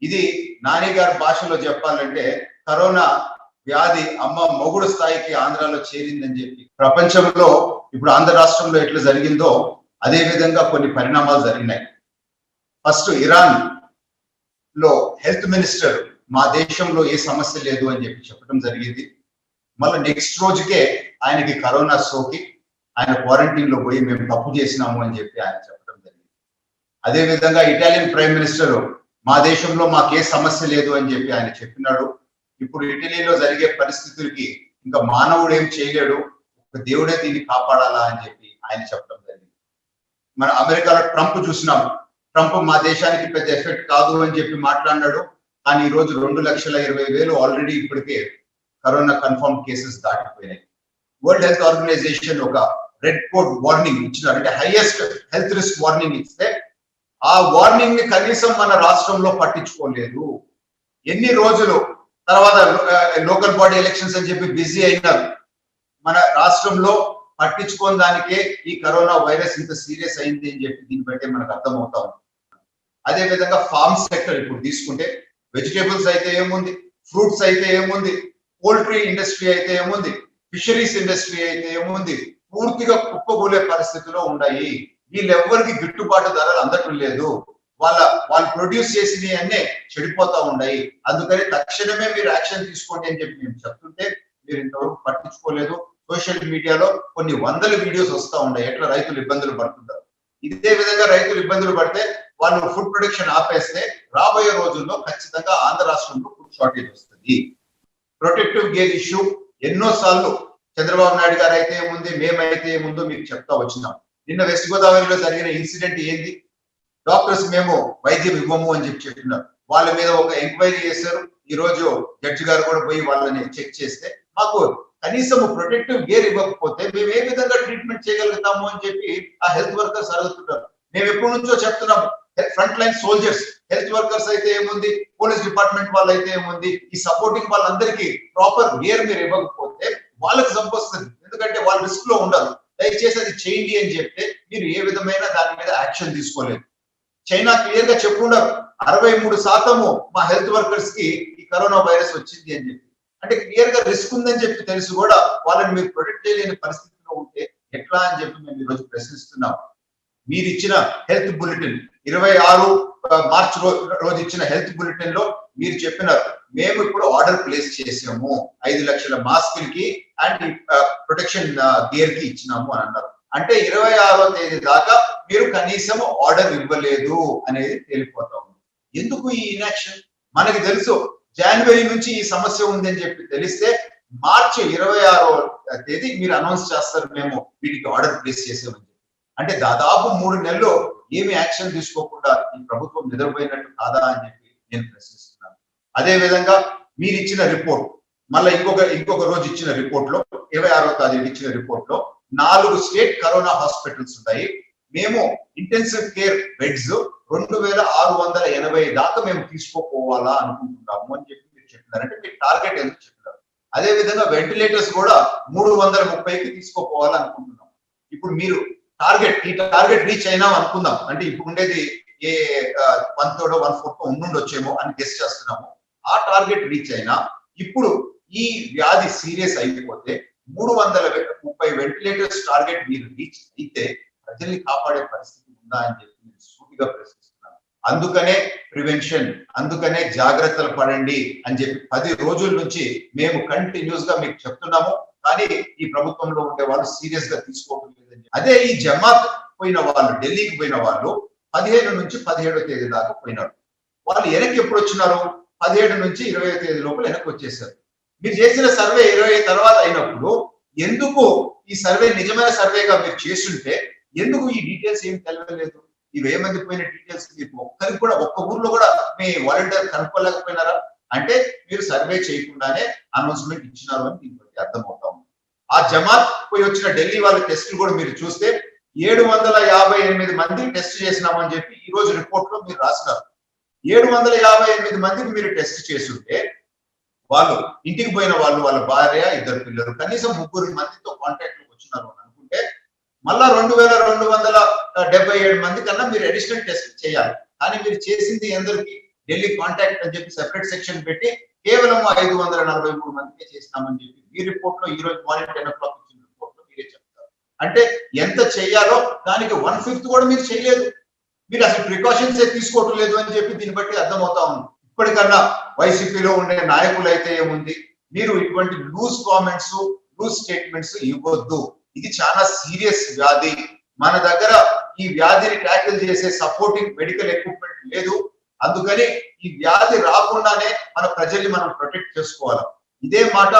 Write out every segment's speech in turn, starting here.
ఇది నాని గారి భాషలో చెప్పాలంటే కరోనా వ్యాధి అమ్మ మొగుడు స్థాయికి ఆంధ్రాలో చేరిందని చెప్పి ప్రపంచంలో ఇప్పుడు ఆంధ్ర రాష్ట్రంలో ఎట్లా జరిగిందో అదే విధంగా కొన్ని పరిణామాలు జరిగినాయి. ఫస్ట్ ఇరాన్ లో హెల్త్ మినిస్టర్ మా దేశంలో ఏ సమస్య లేదు అని చెప్పి చెప్పడం జరిగింది. మళ్ళీ నెక్స్ట్ రోజుకే ఆయనకి కరోనా సోకి ఆయన క్వారంటైన్ లో పోయి మేము తప్పు చేసినాము అని చెప్పి ఆయన చెప్పడం జరిగింది. అదే విధంగా ఇటాలియన్ ప్రైమ్ మినిస్టర్ మా దేశంలో మాకే సమస్య లేదు అని చెప్పి ఆయన చెప్పినాడు. ఇప్పుడు ఇటలీలో జరిగే పరిస్థితులకి ఇంకా మానవుడు ఏం చేయలేడు, ఒక దేవుడే దీన్ని కాపాడాలా అని చెప్పి ఆయన చెప్పడం జరిగింది. మన అమెరికాలో ట్రంప్ చూసినాం, ట్రంప్ మా దేశానికి పెద్ద ఎఫెక్ట్ కాదు అని చెప్పి మాట్లాడినాడు. కానీ ఈ రోజు 2,20,000 ఆల్రెడీ ఇప్పటికే కరోనా కన్ఫర్మ్ కేసెస్ దాటిపోయినాయి. వరల్డ్ హెల్త్ ఆర్గనైజేషన్ ఒక రెడ్ కోడ్ వార్నింగ్ ఇచ్చినారు, అంటే హైయెస్ట్ హెల్త్ రిస్క్ వార్నింగ్ ఇస్తే ఆ వార్నింగ్ ని కనీసం మన రాష్ట్రంలో పట్టించుకోలేదు. ఎన్ని రోజులు తర్వాత లోకల్ బాడీ ఎలక్షన్స్ అని చెప్పి బిజీ అయినారు. మన రాష్ట్రంలో పట్టించుకోని దానికే ఈ కరోనా వైరస్ ఇంత సీరియస్ అయింది అని చెప్పి దీన్ని బట్టే మనకు అర్థమవుతా ఉంది. అదే విధంగా ఫార్మ్ సెక్టర్ ఇప్పుడు తీసుకుంటే వెజిటేబుల్స్ అయితే ఏముంది, ఫ్రూట్స్ అయితే ఏముంది, పోల్ట్రీ ఇండస్ట్రీ అయితే ఏముంది, ఫిషరీస్ ఇండస్ట్రీ అయితే ఏముంది, పూర్తిగా కుప్పగూలే పరిస్థితిలో ఉన్నాయి. వీళ్ళెవ్వరికి గిట్టుబాటు ధరలు అందటం లేదు. వాళ్ళు ప్రొడ్యూస్ చేసినవి అన్నీ చెడిపోతా ఉన్నాయి. అందుకని తక్షణమే మీరు యాక్షన్ తీసుకోండి అని చెప్పి మేము చెప్తుంటే మీరు ఇంతవరకు పట్టించుకోలేదు. సోషల్ మీడియాలో కొన్ని వందల వీడియోస్ వస్తూ ఉన్నాయి ఎట్లా రైతులు ఇబ్బందులు పడుతుంటారు. ఇదే విధంగా రైతులు ఇబ్బందులు పడితే వాళ్ళు ఫుడ్ ప్రొడక్షన్ ఆపేస్తే రాబోయే రోజుల్లో ఖచ్చితంగా ఆంధ్ర రాష్ట్రంలో ఫుడ్ షార్టేజ్ వస్తుంది. ప్రొటెక్టివ్ గేర్ ఇష్యూ ఎన్నోసార్లు చంద్రబాబు నాయుడు గారు అయితే ఏముంది, మేమైతే ఏముందో మీకు చెప్తా వచ్చినాం. నిన్న వెస్ట్ గోదావరిలో జరిగిన ఇన్సిడెంట్ ఏంది, డాక్టర్స్ మేము వైద్యం ఇవ్వము అని చెప్పినారు. వాళ్ళ మీద ఒక ఎంక్వైరీ చేశారు. ఈ రోజు జడ్జి గారు కూడా పోయి వాళ్ళని చెక్ చేస్తే మాకు కనీసం ప్రొటెక్టివ్ గేర్ ఇవ్వకపోతే మేము ఏ విధంగా ట్రీట్మెంట్ చేయగలుగుతాము అని చెప్పి ఆ హెల్త్ వర్కర్స్ అడుగుతున్నారు. మేము ఎప్పటి నుంచో చెప్తున్నాము, front line soldiers, health workers అయితే ఏముంది, పోలీస్ డిపార్ట్మెంట్ వాళ్ళు అయితే ఏముంది, ఈ సపోర్టింగ్ వాళ్ళందరికీ ప్రాపర్ గేర్ మీరు ఇవ్వకపోతే వాళ్ళకి సంపొస్తుంది. ఎందుకంటే వాళ్ళు రిస్క్ లో ఉండరు. దయచేసి అది చేయండి అని చెప్తే మీరు ఏ విధమైన దాని మీద యాక్షన్ తీసుకోలేదు. చైనా క్లియర్ గా చెప్పుకున్నారు 63% మా హెల్త్ వర్కర్స్ కి ఈ కరోనా వైరస్ వచ్చింది అని చెప్పి. అంటే క్లియర్ గా రిస్క్ ఉందని చెప్పి తెలిసి కూడా వాళ్ళని మీరు ప్రొటెక్ట్ చేయలేని పరిస్థితిలో ఉంటే ఎట్లా అని చెప్పి మేము ఈరోజు ప్రశ్నిస్తున్నాం. మీరు ఇచ్చిన హెల్త్ బులెటిన్ 26 మార్చ్ రోజు ఇచ్చిన హెల్త్ బులెటిన్ లో మీరు చెప్పినారు మేము ఇప్పుడు ఆర్డర్ ప్లేస్ చేసాము 5 లక్షల మాస్కులకి అండ్ ప్రొటెక్షన్ గేర్ కి ఇచ్చినాము అని అన్నారు. అంటే 26వ తేదీ దాకా మీరు కనీసం ఆర్డర్ ఇవ్వలేదు అనేది తేలిపోతా ఉంది. ఎందుకు ఈ ఇన్యాక్షన్? మనకి తెలుసు జనవరి నుంచి ఈ సమస్య ఉందని చెప్పి తెలిస్తే మార్చి 26వ తేదీ మీరు అనౌన్స్ చేస్తారు మేము వీటికి ఆర్డర్ ప్లేస్ చేసామని. అంటే దాదాపు 3 నెలలు ఏమి యాక్షన్ తీసుకోకుండా ఈ ప్రభుత్వం నిద్రపోయినట్టు కాదా అని చెప్పి నేను ప్రశ్నిస్తున్నాను. అదే విధంగా మీరు ఇచ్చిన రిపోర్ట్, మళ్ళీ ఇంకొక రోజు ఇచ్చిన రిపోర్ట్ లో 26వ తేదీ ఇచ్చిన రిపోర్ట్ లో 4 స్టేట్ కరోనా హాస్పిటల్స్ ఉన్నాయి. మేము ఇంటెన్సివ్ కేర్ బెడ్స్ 2,680 దాకా మేము తీసుకోపోవాలా అనుకుంటున్నాము అని చెప్పి మీరు చెప్పినారు. అంటే మీ టార్గెట్ ఎందుకు చెప్పినారు? అదే విధంగా వెంటిలేటర్స్ కూడా 330కి తీసుకోపోవాలనుకుంటున్నాం. ఇప్పుడు మీరు ఈ టార్గెట్ రీచ్ అయినా అనుకుందాం, అంటే ఇప్పుడు ఉండేది ఏ 1/3 1/4 ఉండుండొచ్చేమో అని గెస్ చేస్తున్నాము. ఆ టార్గెట్ రీచ్ అయినా ఇప్పుడు ఈ వ్యాధి సీరియస్ అయిపోతే 330 వెంటిలేటర్స్ టార్గెట్ మీరు రీచ్ అయితే ప్రజల్ని కాపాడే పరిస్థితి ఉందా అని చెప్పి నేను సూటిగా ప్రశ్నిస్తున్నాను. అందుకనే ప్రివెన్షన్, అందుకనే జాగ్రత్తలు పడండి అని చెప్పి 10 రోజుల నుంచి మేము కంటిన్యూస్ గా మీకు చెప్తున్నాము. కానీ ఈ ప్రభుత్వంలో ఉండే వాళ్ళు సీరియస్ గా తీసుకోవడం లేదని. అదే ఈ జమాత్ పోయిన వాళ్ళు, ఢిల్లీకి పోయిన వాళ్ళు 15 నుంచి 17వ తేదీ దాకా పోయినారు. వాళ్ళు వెనక్కి ఎప్పుడు వచ్చినారు? 17 నుంచి 20వ తేదీ లోపల వెనక్కి వచ్చేసారు. మీరు చేసిన సర్వే 20 తర్వాత అయినప్పుడు ఎందుకు ఈ సర్వే నిజమైన సర్వేగా మీరు చేస్తుంటే ఎందుకు ఈ డీటెయిల్స్ ఏమి తెలవలేదు? ఈ 1000 మంది పోయిన డీటెయిల్స్ మీకు ఒక్కరికి కూడా ఒక్క ఊర్లో కూడా మీ వాలంటీర్ కనుక్కోలేకపోయినారా? అంటే మీరు సర్వే చేయకుండానే అనౌన్స్మెంట్ ఇచ్చినారు అని దీన్ని బట్టి అర్థమవుతా ఉంది. ఆ జమాత్ పోయి వచ్చిన ఢిల్లీ వాళ్ళ టెస్టులు కూడా మీరు చూస్తే 758 మంది టెస్ట్ చేసినామని చెప్పి ఈ రోజు రిపోర్ట్ లో మీరు రాసినారు. 758 మందికి మీరు టెస్ట్ చేస్తుంటే వాళ్ళు ఇంటికి పోయిన వాళ్ళు, వాళ్ళ భార్య, 2 పిల్లలు, కనీసం 3 మందితో కాంటాక్ట్ లోకి వచ్చినారు అని అనుకుంటే మళ్ళా 2277 మంది కన్నా మీరు అడిషనల్ టెస్ట్ చేయాలి. కానీ మీరు చేసింది ఎందరికి? ఢిల్లీ కాంటాక్ట్ అని చెప్పి సెపరేట్ సెక్షన్ పెట్టి కేవలం 543 మందికే చేసినామని చెప్పి ఈ రిపోర్ట్ లో ఈ రోజు మార్నింగ్ 10 o'clock ఇచ్చిన రిపోర్ట్ లో మీరే చెప్తారు. అంటే ఎంత చేయాలో దానికి 1/5 కూడా మీరు చేయలేదు. మీరు అసలు ప్రికాషన్స్ తీసుకోవటం లేదు అని చెప్పి దీన్ని బట్టి అర్థమవుతా ఉంది. ఇప్పటికన్నా వైసీపీలో ఉండే నాయకులు అయితే ఏముంది, మీరు ఇటువంటి లూజ్ కామెంట్స్ లూజ్ స్టేట్మెంట్స్ ఇవ్వద్దు. ఇది చాలా సీరియస్ వ్యాధి. మన దగ్గర ఈ వ్యాధిని ట్యాకిల్ చేసే సపోర్టింగ్ మెడికల్ ఎక్విప్మెంట్ లేదు. అందుకని ఈ వ్యాధి రాకుండానే మన ప్రజల్ని మనం ప్రొటెక్ట్ చేసుకోవాలి. ఇదే మాట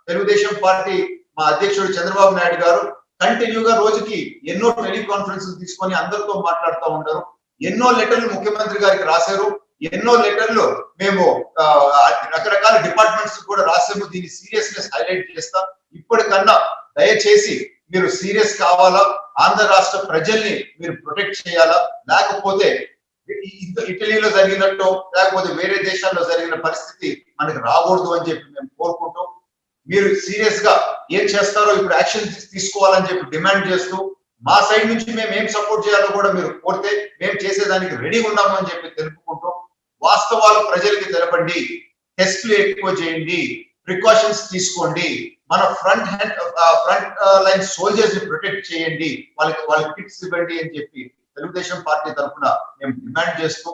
తెలుగుదేశం పార్టీ మా అధ్యక్షుడు చంద్రబాబు నాయుడు గారు కంటిన్యూగా రోజుకి ఎన్నో టెలికాన్ఫరెన్స్లు తీసుకొని అందరితో మాట్లాడుతూ ఉంటారు. ఎన్నో లెటర్లు ముఖ్యమంత్రి గారికి రాశారు. ఎన్నో లెటర్లు మేము రకరకాల డిపార్ట్మెంట్స్ కూడా రాసాము. దీని సీరియస్నెస్ హైలైట్ చేస్తాం. ఇప్పటికన్నా దయచేసి మీరు సీరియస్ కావాలా, ఆంధ్ర రాష్ట్ర ప్రజల్ని మీరు ప్రొటెక్ట్ చేయాలా, లేకపోతే ఇటలీలో జరిగినట్టు లేకపోతే వేరే దేశాల్లో జరిగిన పరిస్థితి మనకి రాకూడదు అని చెప్పి మేము కోరుకుంటాం. మీరు సీరియస్ గా ఏం చేస్తారో ఇప్పుడు యాక్షన్ తీసుకోవాలని చెప్పి డిమాండ్ చేస్తూ, మా సైడ్ నుంచి మేము ఏం సపోర్ట్ చేయాలో కూడా మీరు కోరితే మేము చేసేదానికి రెడీ ఉన్నాము అని చెప్పి తెలుపుకుంటాం. వాస్తవాలు ప్రజలకి తెలపండి, టెస్ట్లు ఎక్కువ చేయండి, ప్రికాషన్స్ తీసుకోండి, మన ఫ్రంట్ లైన్ సోల్జర్స్ ని ప్రొటెక్ట్ చేయండి, వాళ్ళకి కిట్స్ ఇవ్వండి అని చెప్పి తెలుగుదేశం పార్టీ తరఫున మేము డిమాండ్ చేస్తూ